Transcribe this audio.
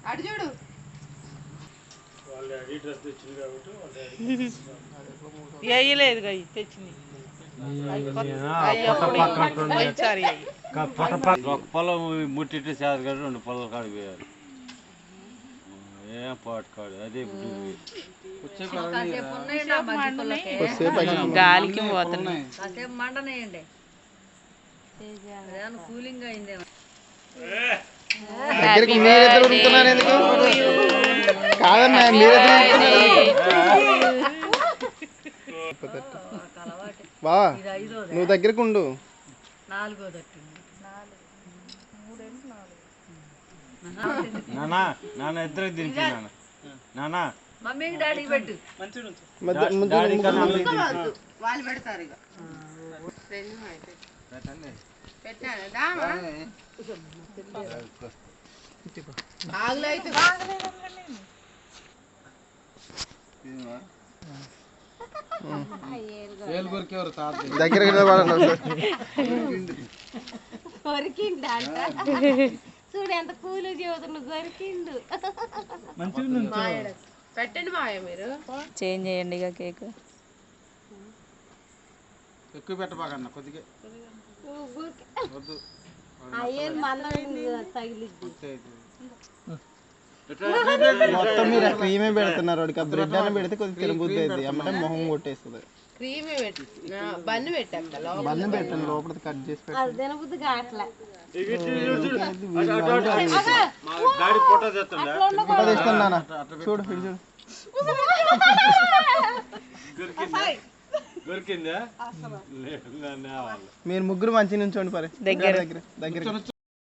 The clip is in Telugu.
అటు చూడు వేయలేదు తెచ్చింది ఒక పొలం ముట్టిట్టు చేత కాదు 2 పొలాలు కాడికి పోయారు ఏం పాటు కాడు అదే గాలికి పోతున్నాయి కూలింగ్ అయిందే కాదన్నా బా నువ్వు దగ్గరకు ఉండు 4వ తట్టు నాన్న ఇద్దరికి తినిపి నాన్న మమ్మీకి డాడీకి పెట్టు వాళ్ళు పెడతారు ఇక ఆగులు అయితే దగ్గర చూడు ఎంత కూలు జీవితంలో దొరికిండు పెట్టండి మాయ మీరు చేంజ్ చేయండి ఇక కేక్ ఎక్కువ పెట్టబాకన్నా కొద్దిగా అయ్యేది మందం తగిలిద్ది మొత్తం మీరు క్రీమే పెడుతున్నారు వాడికి ఆ బ్రెడ్ అని పెడితే కొద్దిగా తినబుద్ధి అవుతుంది అమ్మంటే మొహం కొట్టేస్తుంది క్రీమే బన్ను పెట్టాక బన్ను పెట్టండి లోపల కట్ చేసి అది తినబుద్ధి కావట్లే చూడు చూడు దొరికిందా మీరు ముగ్గురు మంచి నుంచోండి పరి దగ్గర దగ్గర